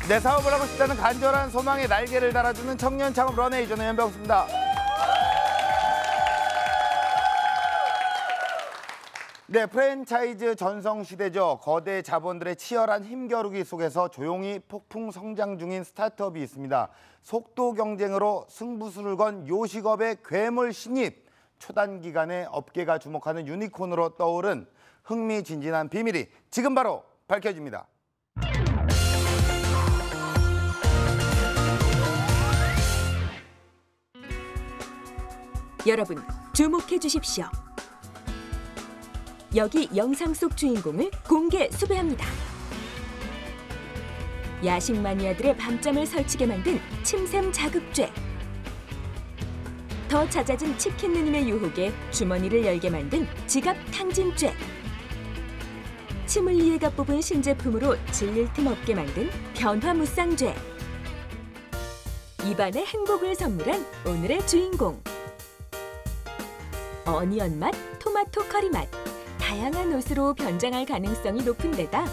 내 사업을 하고 싶다는 간절한 소망에 날개를 달아주는 청년 창업 런웨이저는 연병수입니다. 네, 프랜차이즈 전성시대죠. 거대 자본들의 치열한 힘겨루기 속에서 조용히 폭풍 성장 중인 스타트업이 있습니다. 속도 경쟁으로 승부수를 건 요식업의 괴물 신입. 초단기간에 업계가 주목하는 유니콘으로 떠오른 흥미진진한 비밀이 지금 바로 밝혀집니다. 여러분, 주목해 주십시오. 여기 영상 속 주인공을 공개 수배합니다. 야식 마니아들의 밤잠을 설치게 만든 침샘 자극죄. 더 잦아진 치킨 누님의 유혹에 주머니를 열게 만든 지갑 탕진죄. 치물리에가 뽑은 신제품으로 질릴 틈 없게 만든 변화무쌍죄. 입안의 행복을 선물한 오늘의 주인공. 어니언 맛, 토마토 커리 맛. 다양한 옷으로 변장할 가능성이 높은 데다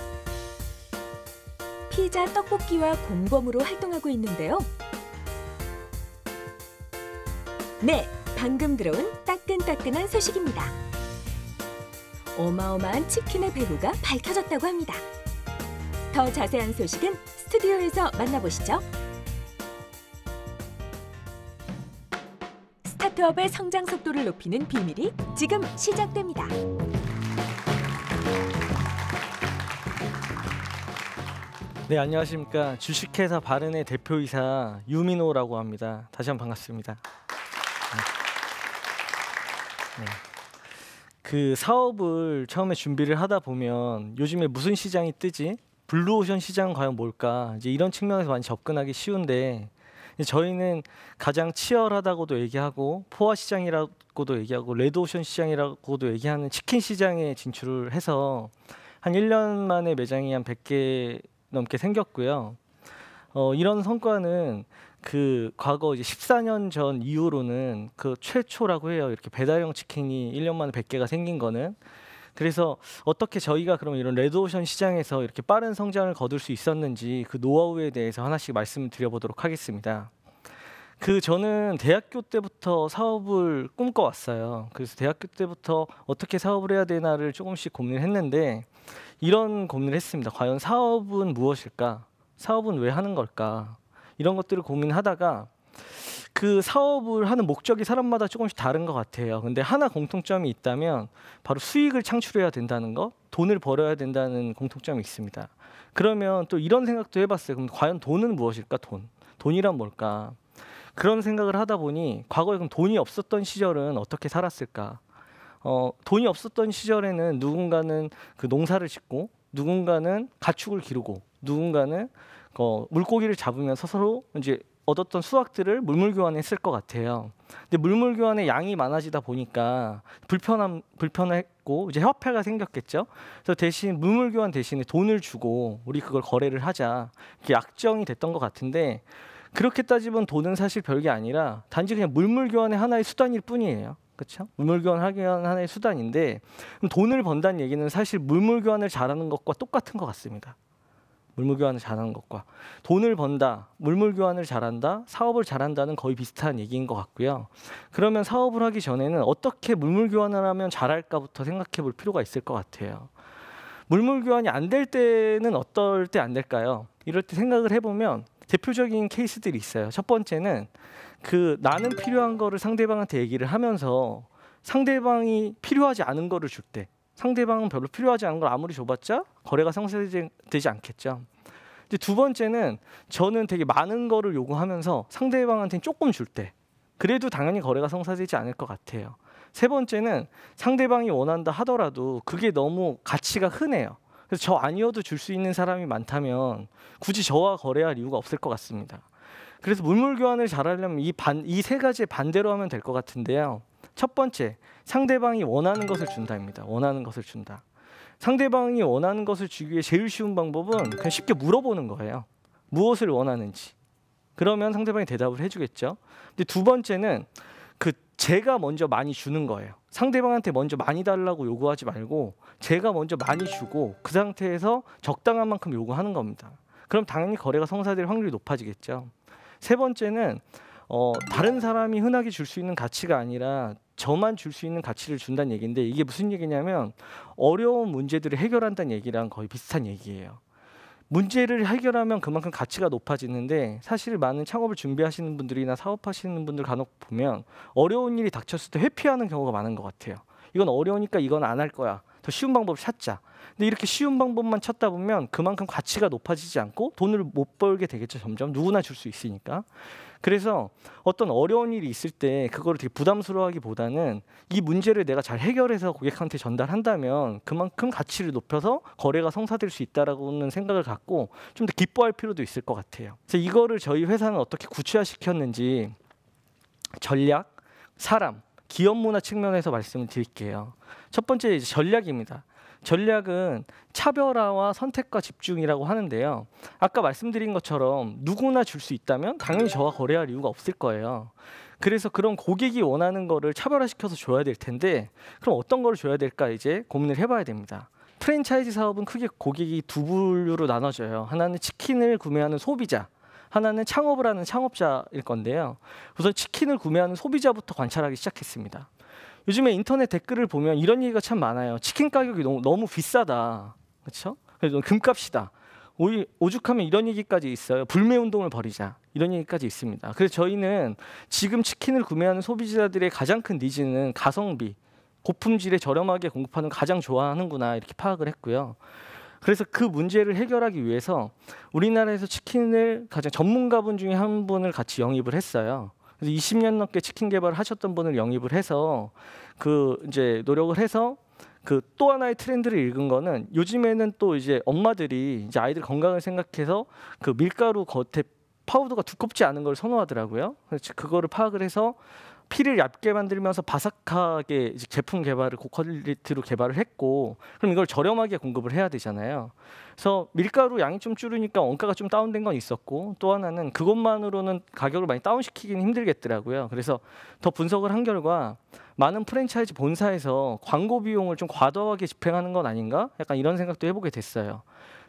피자, 떡볶이와 공범으로 활동하고 있는데요. 네, 방금 들어온 따끈따끈한 소식입니다. 어마어마한 치킨의 배후가 밝혀졌다고 합니다. 더 자세한 소식은 스튜디오에서 만나보시죠. 스타트업의 성장 속도를 높이는 비밀이 지금 시작됩니다. 네, 안녕하십니까. 주식회사 바른의 대표이사 유민호라고 합니다. 다시 한번 반갑습니다. 네. 그 사업을 처음에 준비를 하다 보면 요즘에 무슨 시장이 뜨지? 블루오션 시장은 과연 뭘까? 이제 이런 측면에서 많이 접근하기 쉬운데 저희는 가장 치열하다고도 얘기하고 포화 시장이라고도 얘기하고 레드오션 시장이라고도 얘기하는 치킨 시장에 진출을 해서 한 1년 만에 매장이 한 100개 넘게 생겼고요. 이런 성과는 그 과거 이제 14년 전 이후로는 그 최초라고 해요. 이렇게 배달형 치킨이 1년 만에 100개가 생긴 거는. 그래서 어떻게 저희가 그럼 이런 레드오션 시장에서 이렇게 빠른 성장을 거둘 수 있었는지 그 노하우에 대해서 하나씩 말씀을 드려보도록 하겠습니다. 저는 대학교 때부터 사업을 꿈꿔왔어요. 그래서 대학교 때부터 어떻게 사업을 해야 되나를 조금씩 고민을 했는데 이런 고민을 했습니다. 과연 사업은 무엇일까? 사업은 왜 하는 걸까? 이런 것들을 고민하다가 그 사업을 하는 목적이 사람마다 조금씩 다른 것 같아요. 근데 하나 공통점이 있다면 바로 수익을 창출해야 된다는 거, 돈을 벌어야 된다는 공통점이 있습니다. 그러면 또 이런 생각도 해봤어요. 그럼 과연 돈은 무엇일까? 돈이란 뭘까? 그런 생각을 하다 보니 과거에 그럼 돈이 없었던 시절은 어떻게 살았을까? 돈이 없었던 시절에는 누군가는 그 농사를 짓고 누군가는 가축을 기르고 누군가는 물고기를 잡으면서 서로 이제 얻었던 수확들을 물물 교환했을 것 같아요. 근데 물물 교환의 양이 많아지다 보니까 불편했고 이제 화폐가 생겼겠죠. 그래서 대신 물물 교환 대신에 돈을 주고 우리 그걸 거래를 하자 이렇게 약정이 됐던 것 같은데 그렇게 따지면 돈은 사실 별게 아니라 단지 그냥 물물 교환의 하나의 수단일 뿐이에요. 그렇죠? 물물 교환하기 위한 하나의 수단인데 그럼 돈을 번다는 얘기는 사실 물물 교환을 잘하는 것과 똑같은 것 같습니다. 물물 교환을 잘하는 것과 돈을 번다, 물물 교환을 잘한다, 사업을 잘한다는 거의 비슷한 얘기인 것 같고요. 그러면 사업을 하기 전에는 어떻게 물물 교환을 하면 잘할까부터 생각해 볼 필요가 있을 것 같아요. 물물 교환이 안 될 때는 어떨 때 안 될까요? 이럴 때 생각을 해보면 대표적인 케이스들이 있어요. 첫 번째는 나는 필요한 거를 상대방한테 얘기를 하면서 상대방이 필요하지 않은 거를 줄 때 상대방은 별로 필요하지 않은 걸 아무리 줘봤자 거래가 성사되지 않겠죠. 근데 두 번째는 저는 되게 많은 거를 요구하면서 상대방한테는 조금 줄 때 그래도 당연히 거래가 성사되지 않을 것 같아요. 세 번째는 상대방이 원한다 하더라도 그게 너무 가치가 흔해요. 그래서 저 아니어도 줄 수 있는 사람이 많다면 굳이 저와 거래할 이유가 없을 것 같습니다. 그래서 물물 교환을 잘하려면 이 세 가지의 반대로 하면 될 것 같은데요. 첫 번째, 상대방이 원하는 것을 준다입니다. 원하는 것을 준다. 상대방이 원하는 것을 주기 위해 제일 쉬운 방법은 그냥 쉽게 물어보는 거예요. 무엇을 원하는지. 그러면 상대방이 대답을 해주겠죠. 근데 두 번째는 제가 먼저 많이 주는 거예요. 상대방한테 먼저 많이 달라고 요구하지 말고 제가 먼저 많이 주고 그 상태에서 적당한 만큼 요구하는 겁니다. 그럼 당연히 거래가 성사될 확률이 높아지겠죠. 세 번째는 다른 사람이 흔하게 줄 수 있는 가치가 아니라 저만 줄 수 있는 가치를 준다는 얘기인데, 이게 무슨 얘기냐면 어려운 문제들을 해결한다는 얘기랑 거의 비슷한 얘기예요. 문제를 해결하면 그만큼 가치가 높아지는데, 사실 많은 창업을 준비하시는 분들이나 사업하시는 분들 간혹 보면 어려운 일이 닥쳤을 때 회피하는 경우가 많은 것 같아요. 이건 어려우니까 이건 안 할 거야. 더 쉬운 방법을 찾자. 근데 이렇게 쉬운 방법만 찾다 보면 그만큼 가치가 높아지지 않고 돈을 못 벌게 되겠죠. 점점 누구나 줄 수 있으니까. 그래서 어떤 어려운 일이 있을 때 그거를 되게 부담스러워하기보다는 이 문제를 내가 잘 해결해서 고객한테 전달한다면 그만큼 가치를 높여서 거래가 성사될 수 있다라고는 생각을 갖고 좀 더 기뻐할 필요도 있을 것 같아요. 그래서 이거를 저희 회사는 어떻게 구체화시켰는지 전략, 사람, 기업 문화 측면에서 말씀을 드릴게요. 첫 번째 이제 전략입니다. 전략은 차별화와 선택과 집중이라고 하는데요. 아까 말씀드린 것처럼 누구나 줄 수 있다면 당연히 저와 거래할 이유가 없을 거예요. 그래서 그런 고객이 원하는 거를 차별화시켜서 줘야 될 텐데, 그럼 어떤 거를 줘야 될까 이제 고민을 해봐야 됩니다. 프랜차이즈 사업은 크게 고객이 두 분류로 나눠져요. 하나는 치킨을 구매하는 소비자, 하나는 창업을 하는 창업자일 건데요. 우선 치킨을 구매하는 소비자부터 관찰하기 시작했습니다. 요즘에 인터넷 댓글을 보면 이런 얘기가 참 많아요. 치킨 가격이 너무 비싸다. 그렇죠? 그래서 금값이다. 오죽하면 이런 얘기까지 있어요. 불매 운동을 벌이자. 이런 얘기까지 있습니다. 그래서 저희는 지금 치킨을 구매하는 소비자들의 가장 큰 니즈는 가성비, 고품질에 저렴하게 공급하는 거 가장 좋아하는구나 이렇게 파악을 했고요. 그래서 그 문제를 해결하기 위해서 우리나라에서 치킨을 가장 전문가분 중에 한 분을 같이 영입을 했어요. 그래서 20년 넘게 치킨 개발을 하셨던 분을 영입을 해서 이제 노력을 해서 또 하나의 트렌드를 읽은 거는, 요즘에는 또 이제 엄마들이 이제 아이들 건강을 생각해서 밀가루 겉에 파우더가 두껍지 않은 걸 선호하더라고요. 그래서 그거를 파악을 해서 피를 얇게 만들면서 바삭하게 이제 제품 개발을 고퀄리티로 개발을 했고, 그럼 이걸 저렴하게 공급을 해야 되잖아요. 그래서 밀가루 양이 좀 줄으니까 원가가 좀 다운된 건 있었고, 또 하나는 그것만으로는 가격을 많이 다운시키기는 힘들겠더라고요. 그래서 더 분석을 한 결과 많은 프랜차이즈 본사에서 광고 비용을 좀 과도하게 집행하는 건 아닌가? 약간 이런 생각도 해보게 됐어요.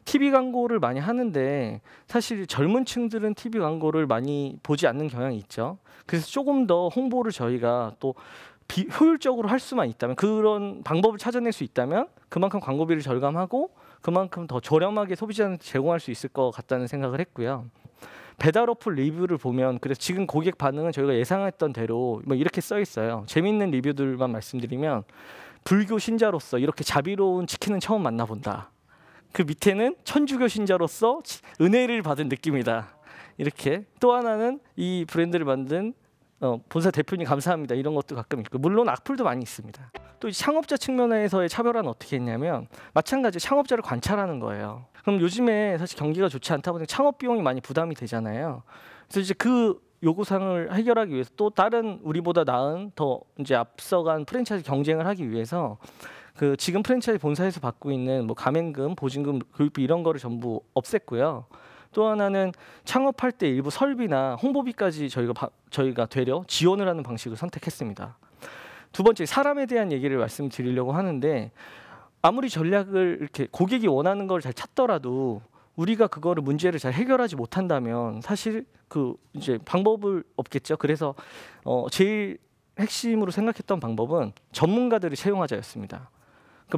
TV 광고를 많이 하는데 사실 젊은 층들은 TV 광고를 많이 보지 않는 경향이 있죠. 그래서 조금 더 홍보를 저희가 또 효율적으로 할 수만 있다면, 그런 방법을 찾아낼 수 있다면 그만큼 광고비를 절감하고 그만큼 더 저렴하게 소비자한테 제공할 수 있을 것 같다는 생각을 했고요. 배달 어플 리뷰를 보면, 그래서 지금 고객 반응은 저희가 예상했던 대로 뭐 이렇게 써 있어요. 재밌는 리뷰들만 말씀드리면, 불교 신자로서 이렇게 자비로운 치킨은 처음 만나본다. 그 밑에는 천주교 신자로서 은혜를 받은 느낌이다. 이렇게. 또 하나는 이 브랜드를 만든 본사 대표님 감사합니다. 이런 것도 가끔 있고, 물론 악플도 많이 있습니다. 또 창업자 측면에서의 차별화는 어떻게 했냐면, 마찬가지 창업자를 관찰하는 거예요. 그럼 요즘에 사실 경기가 좋지 않다 보니 창업 비용이 많이 부담이 되잖아요. 그래서 이제 그 요구사항을 해결하기 위해서 또 다른 우리보다 나은 더 이제 앞서간 프랜차이즈 경쟁을 하기 위해서 지금 프랜차이즈 본사에서 받고 있는 뭐 가맹금, 보증금, 교육비 이런 거를 전부 없앴고요. 또 하나는 창업할 때 일부 설비나 홍보비까지 저희가 되려 지원을 하는 방식을 선택했습니다. 두 번째, 사람에 대한 얘기를 말씀드리려고 하는데, 아무리 전략을 이렇게 고객이 원하는 걸 잘 찾더라도 우리가 그거를 문제를 잘 해결하지 못한다면 사실 이제 방법을 없겠죠. 그래서 제일 핵심으로 생각했던 방법은 전문가들을 채용하자였습니다.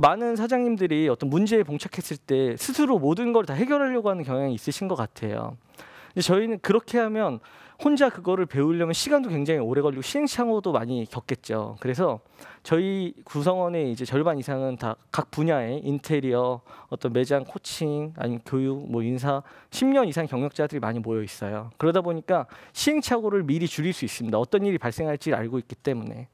많은 사장님들이 어떤 문제에 봉착했을 때 스스로 모든 걸 다 해결하려고 하는 경향이 있으신 것 같아요. 저희는 그렇게 하면 혼자 그거를 배우려면 시간도 굉장히 오래 걸리고 시행착오도 많이 겪겠죠. 그래서 저희 구성원의 이제 절반 이상은 다 각 분야의 인테리어, 어떤 매장 코칭, 아니면 교육, 뭐 인사 10년 이상 경력자들이 많이 모여 있어요. 그러다 보니까 시행착오를 미리 줄일 수 있습니다. 어떤 일이 발생할지 알고 있기 때문에.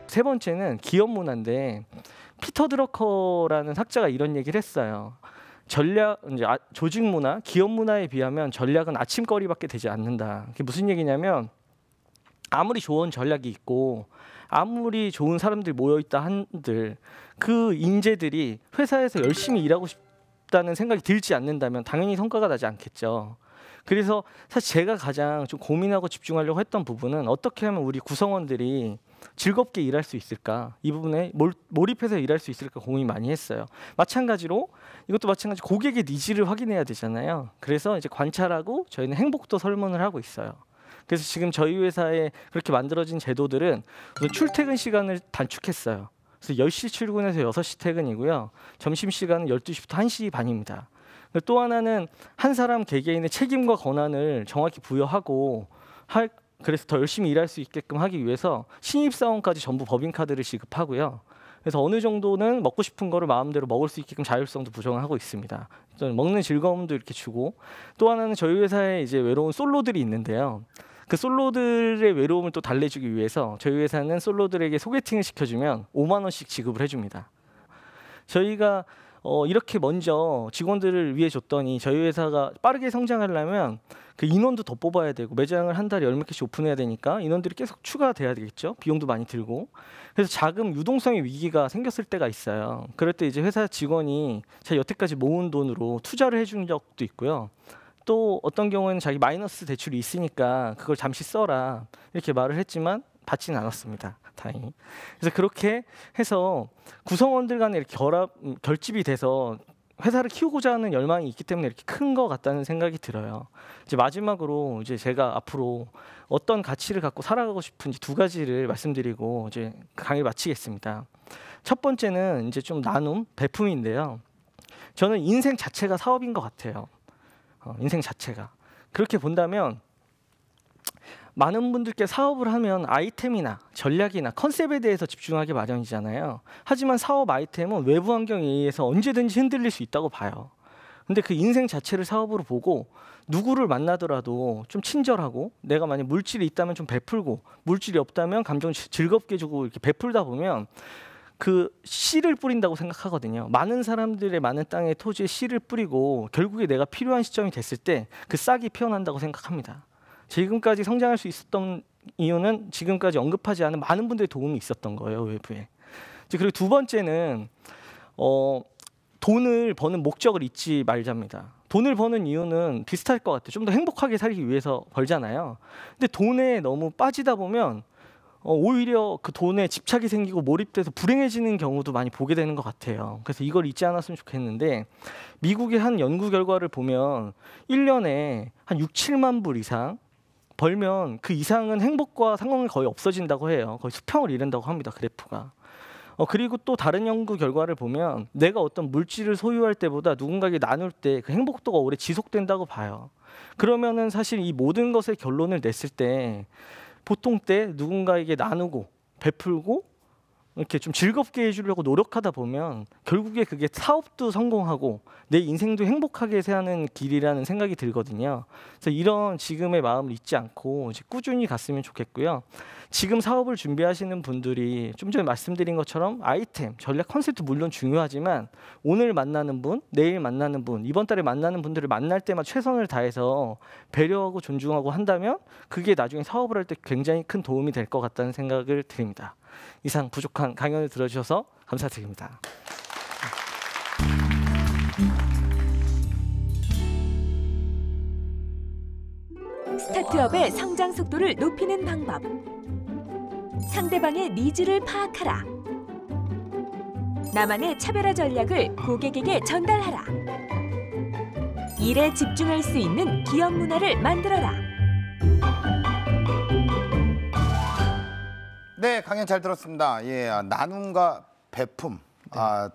세 번째는 기업 문화인데, 피터 드러커라는 학자가 이런 얘기를 했어요. 조직 문화, 기업 문화에 비하면 전략은 아침거리밖에 되지 않는다. 그게 무슨 얘기냐면, 아무리 좋은 전략이 있고 아무리 좋은 사람들이 모여 있다 한들 그 인재들이 회사에서 열심히 일하고 싶다는 생각이 들지 않는다면 당연히 성과가 나지 않겠죠. 그래서 사실 제가 가장 좀 고민하고 집중하려고 했던 부분은 어떻게 하면 우리 구성원들이 즐겁게 일할 수 있을까, 이 부분에 몰입해서 일할 수 있을까 고민 많이 했어요. 마찬가지로 이것도 마찬가지 고객의 니즈를 확인해야 되잖아요. 그래서 이제 관찰하고 저희는 행복도 설문을 하고 있어요. 그래서 지금 저희 회사에 그렇게 만들어진 제도들은 우선 출퇴근 시간을 단축했어요. 그래서 10시 출근해서 6시 퇴근이고요. 점심시간은 12시부터 1시 반입니다. 또 하나는 한 사람 개개인의 책임과 권한을 정확히 부여하고 그래서 더 열심히 일할 수 있게끔 하기 위해서 신입사원까지 전부 법인카드를 지급하고요. 그래서 어느 정도는 먹고 싶은 거를 마음대로 먹을 수 있게끔 자율성도 보장하고 있습니다. 먹는 즐거움도 이렇게 주고, 또 하나는 저희 회사에 이제 외로운 솔로들이 있는데요. 그 솔로들의 외로움을 또 달래주기 위해서 저희 회사는 솔로들에게 소개팅을 시켜주면 5만 원씩 지급을 해줍니다. 저희가 이렇게 먼저 직원들을 위해 줬더니 저희 회사가 빠르게 성장하려면 그 인원도 더 뽑아야 되고 매장을 한 달에 10몇 개씩 오픈해야 되니까 인원들이 계속 추가돼야 되겠죠. 비용도 많이 들고. 그래서 자금 유동성의 위기가 생겼을 때가 있어요. 그럴 때 이제 회사 직원이 제가 여태까지 모은 돈으로 투자를 해준 적도 있고요. 또 어떤 경우에는 자기 마이너스 대출이 있으니까 그걸 잠시 써라 이렇게 말을 했지만 받지는 않았습니다. 다행히. 그래서 그렇게 해서 구성원들 간에 이렇게 결집이 돼서 회사를 키우고자 하는 열망이 있기 때문에 이렇게 큰 것 같다는 생각이 들어요. 이제 마지막으로 이제 제가 앞으로 어떤 가치를 갖고 살아가고 싶은지 두 가지를 말씀드리고 이제 강의를 마치겠습니다. 첫 번째는 이제 좀 나눔, 배품인데요. 저는 인생 자체가 사업인 것 같아요. 인생 자체가. 그렇게 본다면 많은 분들께 사업을 하면 아이템이나 전략이나 컨셉에 대해서 집중하기 마련이잖아요. 하지만 사업 아이템은 외부 환경에 의해서 언제든지 흔들릴 수 있다고 봐요. 근데 그 인생 자체를 사업으로 보고 누구를 만나더라도 좀 친절하고, 내가 만약 물질이 있다면 좀 베풀고, 물질이 없다면 감정 즐겁게 주고 이렇게 베풀다 보면 그 씨를 뿌린다고 생각하거든요. 많은 사람들의 많은 땅에 토지에 씨를 뿌리고 결국에 내가 필요한 시점이 됐을 때 그 싹이 피어난다고 생각합니다. 지금까지 성장할 수 있었던 이유는 지금까지 언급하지 않은 많은 분들의 도움이 있었던 거예요, 외부에. 그리고 두 번째는 돈을 버는 목적을 잊지 말자입니다. 돈을 버는 이유는 비슷할 것 같아요. 좀 더 행복하게 살기 위해서 벌잖아요. 근데 돈에 너무 빠지다 보면 오히려 그 돈에 집착이 생기고 몰입돼서 불행해지는 경우도 많이 보게 되는 것 같아요. 그래서 이걸 잊지 않았으면 좋겠는데, 미국의 한 연구 결과를 보면 1년에 한 6, 7만 불 이상 벌면 그 이상은 행복과 상관이 거의 없어진다고 해요. 거의 수평을 이룬다고 합니다, 그래프가. 그리고 또 다른 연구 결과를 보면 내가 어떤 물질을 소유할 때보다 누군가에게 나눌 때 그 행복도가 오래 지속된다고 봐요. 그러면은 사실 이 모든 것의 결론을 냈을 때 보통 때 누군가에게 나누고 베풀고 이렇게 좀 즐겁게 해주려고 노력하다 보면 결국에 그게 사업도 성공하고 내 인생도 행복하게 사는 길이라는 생각이 들거든요. 그래서 이런 지금의 마음을 잊지 않고 이제 꾸준히 갔으면 좋겠고요. 지금 사업을 준비하시는 분들이 좀 전에 말씀드린 것처럼 아이템, 전략, 컨셉도 물론 중요하지만 오늘 만나는 분, 내일 만나는 분, 이번 달에 만나는 분들을 만날 때만 최선을 다해서 배려하고 존중하고 한다면 그게 나중에 사업을 할 때 굉장히 큰 도움이 될 것 같다는 생각을 드립니다. 이상 부족한 강연을 들어주셔서 감사드립니다. 스타트업의 성장 속도를 높이는 방법. 상대방의 니즈를 파악하라. 나만의 차별화 전략을 고객에게 전달하라. 일에 집중할 수 있는 기업 문화를 만들어라. 네, 강연 잘 들었습니다. 예, 나눔과 배품.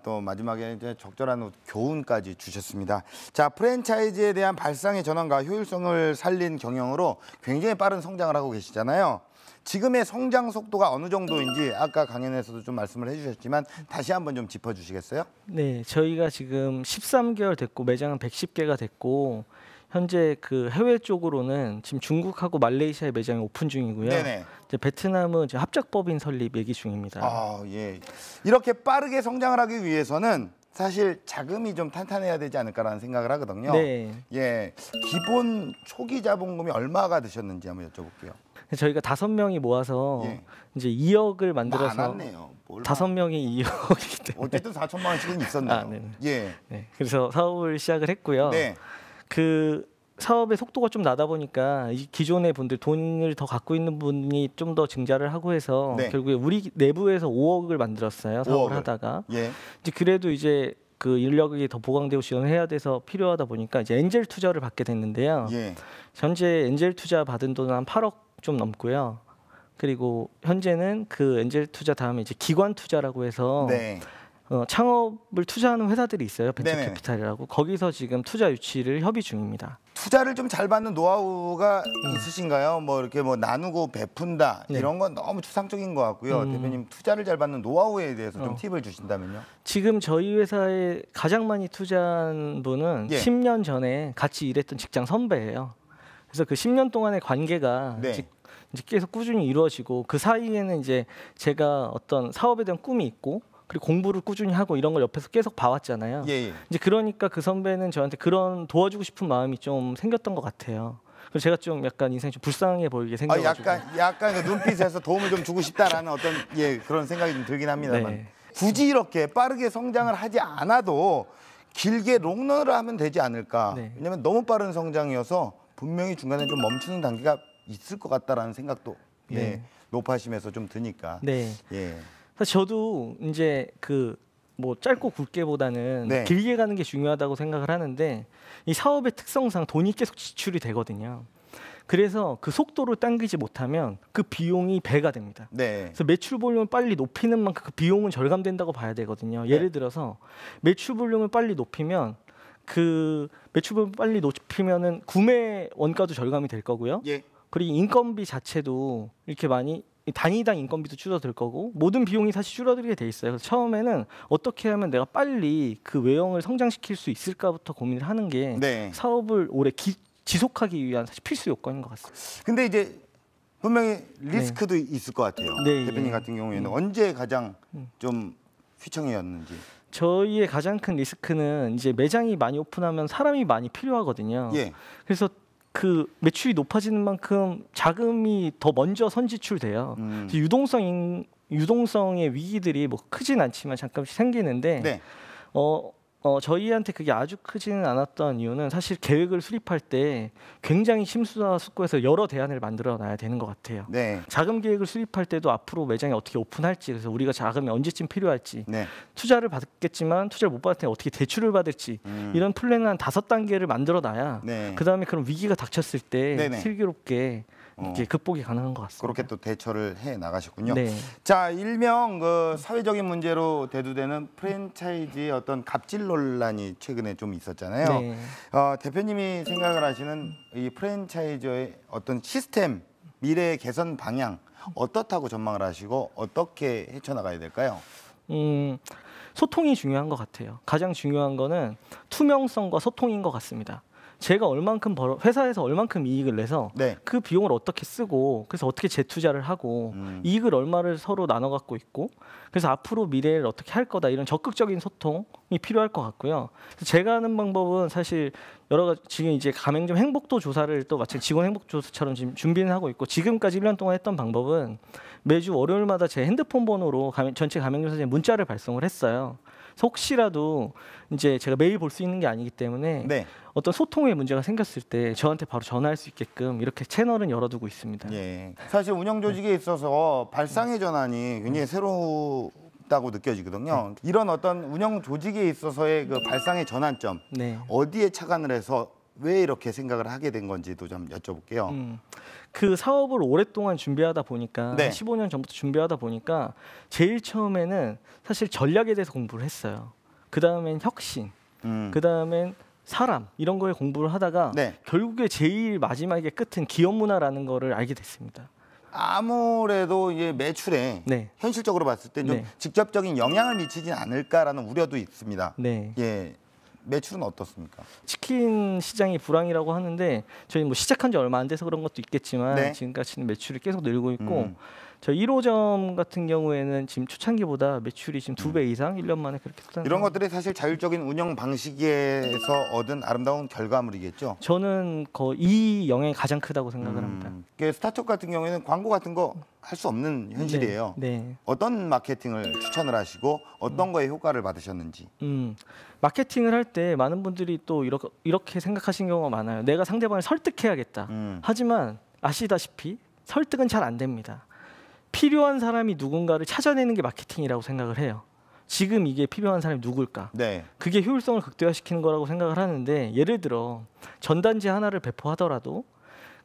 또 마지막에 이제 적절한 교훈까지 주셨습니다. 자, 프랜차이즈에 대한 발상의 전환과 효율성을 살린 경영으로 굉장히 빠른 성장을 하고 계시잖아요. 지금의 성장 속도가 어느 정도인지 아까 강연에서도 좀 말씀을 해주셨지만 다시 한번 좀 짚어주시겠어요? 네, 저희가 지금 13개월 됐고 매장은 110개가 됐고 현재 그 해외 쪽으로는 지금 중국하고 말레이시아의 매장이 오픈 중이고요. 네네. 이제 베트남은 이제 합작법인 설립 얘기 중입니다. 예. 이렇게 빠르게 성장을 하기 위해서는 사실 자금이 좀 탄탄해야 되지 않을까라는 생각을 하거든요. 네. 예. 기본 초기 자본금이 얼마가 드셨는지 한번 여쭤볼게요. 저희가 5명이 모아서 예. 이제 2억을 만들어서 많았네요. 5명이 2억이기 때문에 어쨌든 4천만 원씩은 있었네요. 아, 네네. 예. 네, 그래서 사업을 시작을 했고요. 네. 그 사업의 속도가 좀 나다 보니까 이 기존의 분들 돈을 더 갖고 있는 분이 좀 더 증자를 하고 해서 네. 결국에 우리 내부에서 5억을 만들었어요. 사업을 5억을. 하다가 예. 이제 그래도 이제 그 인력이 더 보강되고 지원해야 돼서 필요하다 보니까 이제 엔젤 투자를 받게 됐는데요. 예. 현재 엔젤 투자 받은 돈은 한 8억 좀 넘고요. 그리고 현재는 그 엔젤 투자 다음에 이제 기관 투자라고 해서 네. 창업을 투자하는 회사들이 있어요. 벤처 네네. 캐피탈이라고. 거기서 지금 투자 유치를 협의 중입니다. 투자를 좀 잘 받는 노하우가 있으신가요? 뭐 이렇게 뭐 나누고 베푼다 네. 이런 건 너무 추상적인 것 같고요. 대표님 투자를 잘 받는 노하우에 대해서 좀 팁을 주신다면요. 지금 저희 회사에 가장 많이 투자한 분은 예. 10년 전에 같이 일했던 직장 선배예요. 그래서 그 10년 동안의 관계가 네. 이제 계속 꾸준히 이루어지고 그 사이에는 이제 제가 어떤 사업에 대한 꿈이 있고 그리고 공부를 꾸준히 하고 이런 걸 옆에서 계속 봐왔잖아요. 예, 예. 이제 그러니까 그 선배는 저한테 그런 도와주고 싶은 마음이 좀 생겼던 것 같아요. 그래서 제가 좀 약간 인생이 좀 불쌍해 보이게 생겨가지고. 약간 그 눈빛에서 도움을 좀 주고 싶다라는 어떤 그런 생각이 좀 들긴 합니다만 네. 굳이 이렇게 빠르게 성장을 하지 않아도 길게 롱런을 하면 되지 않을까. 네. 왜냐면 너무 빠른 성장이어서 분명히 중간에 좀 멈추는 단계가 있을 것 같다라는 생각도 네. 높아심에서 좀 드니까. 네. 예. 사실 저도 이제 그 뭐 짧고 굵게보다는 네. 길게 가는 게 중요하다고 생각을 하는데 이 사업의 특성상 돈이 계속 지출이 되거든요. 그래서 그 속도를 당기지 못하면 그 비용이 배가 됩니다. 네. 그래서 매출 볼륨을 빨리 높이는 만큼 그 비용은 절감된다고 봐야 되거든요. 예를 들어서 매출 볼륨을 빨리 높이면 그 매출 볼륨을 빨리 높이면은 구매 원가도 절감이 될 거고요. 예. 그리고 인건비 자체도 이렇게 많이 단위당 인건비도 줄어들 거고 모든 비용이 사실 줄어들게 돼 있어요. 그래서 처음에는 어떻게 하면 내가 빨리 그 외형을 성장시킬 수 있을까부터 고민을 하는 게 네. 사업을 오래 지속하기 위한 사실 필수 요건인 것 같습니다. 근데 이제 분명히 리스크도 있을 것 같아요. 네, 대표님 예. 같은 경우에는 언제 가장 좀 휘청이었는지. 저희의 가장 큰 리스크는 이제 매장이 많이 오픈하면 사람이 많이 필요하거든요. 예. 그래서 그 매출이 높아지는 만큼 자금이 더 먼저 선지출돼요. 그래서 유동성의 위기들이 뭐 크진 않지만 잠깐씩 생기는데 네. 저희한테 그게 아주 크지는 않았던 이유는 사실 계획을 수립할 때 굉장히 심사숙고해서 여러 대안을 만들어 놔야 되는 것 같아요. 네. 자금 계획을 수립할 때도 앞으로 매장이 어떻게 오픈할지, 그래서 우리가 자금이 언제쯤 필요할지, 네. 투자를 받겠지만 투자를 못 받을 때 어떻게 대출을 받을지 이런 플랜을 한 5단계를 만들어 놔야 네. 그다음에 그런 위기가 닥쳤을 때 네네. 슬기롭게 이렇게 극복이 가능한 것 같습니다. 그렇게 또 대처를 해 나가셨군요. 네. 자, 일명 그 사회적인 문제로 대두되는 프랜차이즈의 어떤 갑질 논란이 최근에 좀 있었잖아요. 네. 대표님이 생각을 하시는 이 프랜차이즈의 어떤 시스템, 미래 개선 방향 어떻다고 전망을 하시고 어떻게 헤쳐나가야 될까요? 소통이 중요한 것 같아요. 가장 중요한 거는 투명성과 소통인 것 같습니다. 제가 얼만큼 회사에서 얼만큼 이익을 내서 네. 그 비용을 어떻게 쓰고 그래서 어떻게 재투자를 하고 이익을 얼마를 서로 나눠 갖고 있고 그래서 앞으로 미래를 어떻게 할 거다 이런 적극적인 소통이 필요할 것 같고요. 그래서 제가 하는 방법은 사실 여러 가지 지금 이제 가맹점 행복도 조사를 또 마치 직원 행복 조사처럼 지금 준비는 하고 있고 지금까지 1년 동안 했던 방법은 매주 월요일마다 제 핸드폰 번호로 전체 가맹점 사장에 문자를 발송을 했어요. 그래서 혹시라도 이제 제가 매일 볼 수 있는 게 아니기 때문에 네. 어떤 소통에 문제가 생겼을 때 저한테 바로 전화할 수 있게끔 이렇게 채널은 열어두고 있습니다. 예. 사실 운영 조직에 있어서 발상의 전환이 굉장히 새롭다고 느껴지거든요. 이런 어떤 운영 조직에 있어서의 그 발상의 전환점 네. 어디에 착안을 해서 왜 이렇게 생각을 하게 된 건지도 좀 여쭤볼게요. 그 사업을 오랫동안 준비하다 보니까 네. 15년 전부터 준비하다 보니까 제일 처음에는 사실 전략에 대해서 공부를 했어요. 그 다음엔 혁신, 그 다음엔 사람 이런 거에 공부를 하다가 네. 결국에 제일 마지막에 끝은 기업 문화라는 거를 알게 됐습니다. 아무래도 이제 매출에 네. 현실적으로 봤을 때 좀 네. 직접적인 영향을 미치진 않을까라는 우려도 있습니다. 네. 예. 매출은 어떻습니까? 치킨 시장이 불황이라고 하는데 저희 뭐 시작한 지 얼마 안 돼서 그런 것도 있겠지만 네. 지금까지는 매출이 계속 늘고 있고 저 1호점 같은 경우에는 지금 초창기보다 매출이 지금 2배 이상 1년 만에 그렇게 쏟아나가고 이런 것들이 사실 자율적인 운영 방식에서 얻은 아름다운 결과물이겠죠. 저는 이 영향이 가장 크다고 생각을 합니다. 스타트업 같은 경우에는 광고 같은 거 할 수 없는 현실이에요. 네. 어떤 마케팅을 추천을 하시고 어떤 거에 효과를 받으셨는지. 마케팅을 할 때 많은 분들이 또 이렇게 생각하시는 경우가 많아요. 내가 상대방을 설득해야겠다. 하지만 아시다시피 설득은 잘 안 됩니다. 필요한 사람이 누군가를 찾아내는 게 마케팅이라고 생각을 해요. 지금 이게 필요한 사람이 누굴까? 네. 그게 효율성을 극대화시키는 거라고 생각을 하는데 예를 들어 전단지 하나를 배포하더라도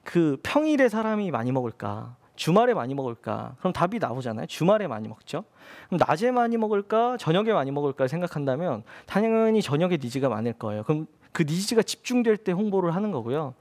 그 평일에 사람이 많이 먹을까? 주말에 많이 먹을까? 그럼 답이 나오잖아요. 주말에 많이 먹죠. 그럼 낮에 많이 먹을까? 저녁에 많이 먹을까? 생각한다면 당연히 저녁에 니즈가 많을 거예요. 그럼 그 니즈가 집중될 때 홍보를 하는 거고요.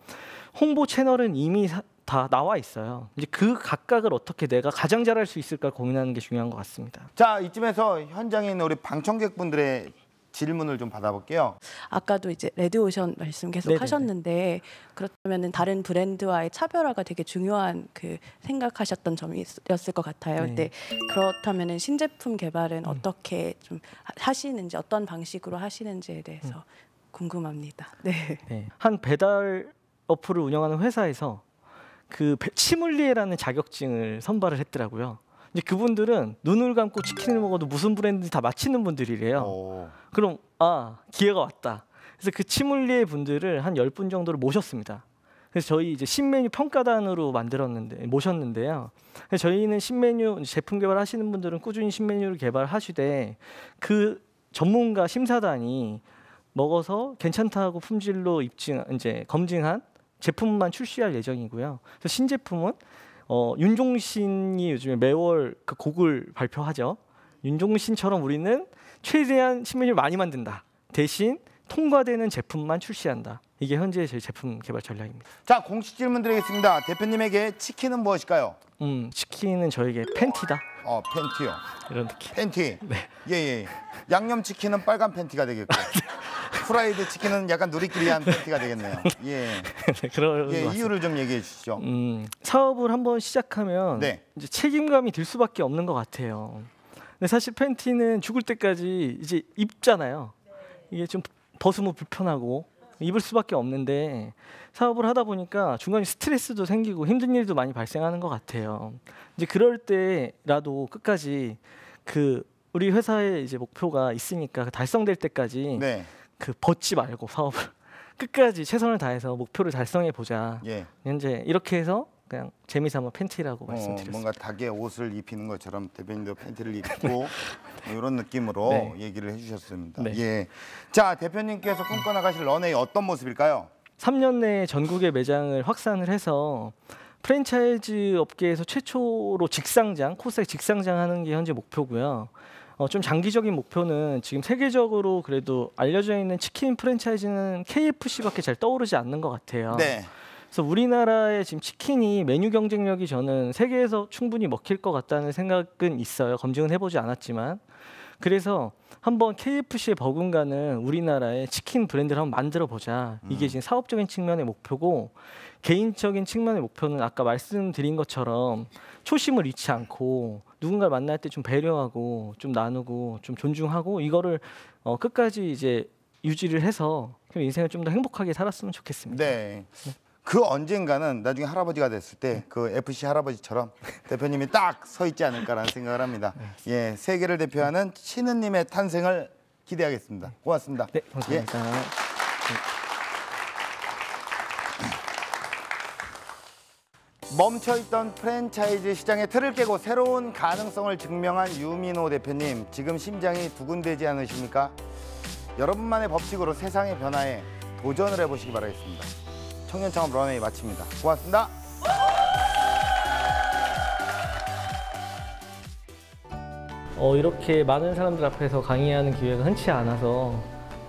홍보 채널은 이미 다 나와 있어요. 이제 그 각각을 어떻게 내가 가장 잘할 수 있을까 고민하는 게 중요한 것 같습니다. 자, 이쯤에서 현장에 있는 우리 방청객분들의 질문을 좀 받아볼게요. 아까도 이제 레드오션 말씀 계속 네네네. 하셨는데 그렇다면은 다른 브랜드와의 차별화가 되게 중요한 그 생각하셨던 점이었을 것 같아요. 네. 근데 그렇다면은 신제품 개발은 어떻게 좀 하시는지 어떤 방식으로 하시는지에 대해서 궁금합니다. 네. 네. 한 배달 어플을 운영하는 회사에서 그 치믈리에라는 자격증을 선발을 했더라고요. 이제 그분들은 눈을 감고 치킨을 먹어도 무슨 브랜드인지 다 맞히는 분들이래요. 오. 그럼 기회가 왔다. 그래서 그 치믈리에 분들을 한 10분 정도를 모셨습니다. 그래서 저희 이제 신메뉴 평가단으로 모셨는데요. 그래서 저희는 신메뉴 제품 개발하시는 분들은 꾸준히 신메뉴를 개발하시되 그 전문가 심사단이 먹어서 괜찮다고 품질로 검증한 제품만 출시할 예정이고요. 그래서 신제품은 윤종신이 요즘에 매월 그 곡을 발표하죠. 윤종신처럼 우리는 최대한 신메뉴를 많이 만든다. 대신 통과되는 제품만 출시한다. 이게 현재 저희 제품 개발 전략입니다. 자, 공식 질문 드리겠습니다. 대표님에게 치킨은 무엇일까요? 치킨은 저에게 팬티다. 팬티요. 이런 느낌. 팬티. 예. 양념 치킨은 빨간 팬티가 되겠고. 프라이드 치킨은 약간 누리끼리한 팬티가 되겠네요. 예. 네, 그런 것 같습니다. 이유를 좀 얘기해 주시죠. 사업을 한번 시작하면 네. 이제 책임감이 들 수밖에 없는 것 같아요. 근데 사실 팬티는 죽을 때까지 이제 입잖아요. 이게 좀 벗으면 불편하고 입을 수밖에 없는데 사업을 하다 보니까 중간에 스트레스도 생기고 힘든 일도 많이 발생하는 것 같아요. 이제 그럴 때라도 끝까지 그 우리 회사의 이제 목표가 있으니까 달성될 때까지 네. 그 벗지 말고 사업을 끝까지 최선을 다해서 목표를 달성해 보자. 예. 현재 이렇게 해서 그냥 재미삼아 팬티라고 말씀드렸습니다. 뭔가 닭의 옷을 입히는 것처럼 대표님도 팬티를 입고 이런 느낌으로 네. 얘기를 해주셨습니다. 네. 예. 자, 대표님께서 꿈꿔나가실 런웨이 어떤 모습일까요? 3년 내에 전국의 매장을 확산을 해서 프랜차이즈 업계에서 최초로 코스닥 직상장하는 게 현재 목표고요. 좀 장기적인 목표는 지금 세계적으로 그래도 알려져 있는 치킨 프랜차이즈는 KFC밖에 잘 떠오르지 않는 것 같아요. 네. 그래서 우리나라의 지금 치킨이 메뉴 경쟁력이 저는 세계에서 충분히 먹힐 것 같다는 생각은 있어요. 검증은 해보지 않았지만. 그래서 한번 KFC에 버금가는 우리나라의 치킨 브랜드를 한번 만들어 보자. 이게 지금 사업적인 측면의 목표고 개인적인 측면의 목표는 아까 말씀드린 것처럼 초심을 잃지 않고 누군가를 만날 때 좀 배려하고 좀 나누고 좀 존중하고 이거를 끝까지 이제 유지를 해서 인생을 좀 더 행복하게 살았으면 좋겠습니다. 네. 그 언젠가는 나중에 할아버지가 됐을 때 그 FC 할아버지처럼 대표님이 딱 서 있지 않을까라는 생각을 합니다. 예, 세계를 대표하는 신우님의 탄생을 기대하겠습니다. 고맙습니다. 네, 감사합니다. 멈춰있던 프랜차이즈 시장의 틀을 깨고 새로운 가능성을 증명한 유민호 대표님, 지금 심장이 두근대지 않으십니까? 여러분만의 법칙으로 세상의 변화에 도전을 해보시기 바라겠습니다. 청년창업 런웨이 마칩니다. 고맙습니다. 이렇게 많은 사람들 앞에서 강의하는 기회가 흔치 않아서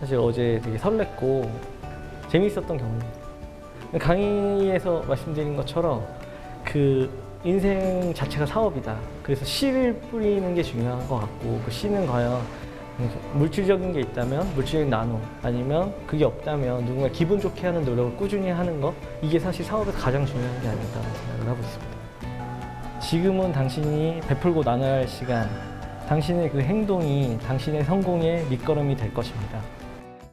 사실 어제 되게 설렜고 재미있었던 경험입니다. 강의에서 말씀드린 것처럼 그 인생 자체가 사업이다. 그래서 씨를 뿌리는 게 중요한 것 같고 그 씨는 과연 물질적인 게 있다면 물질적인 나눔, 아니면 그게 없다면 누군가 기분 좋게 하는 노력을 꾸준히 하는 것, 이게 사실 사업에서 가장 중요한 게 아닐까 생각을 하고 있습니다. 지금은 당신이 베풀고 나눠야 할 시간, 당신의 그 행동이 당신의 성공의 밑거름이 될 것입니다.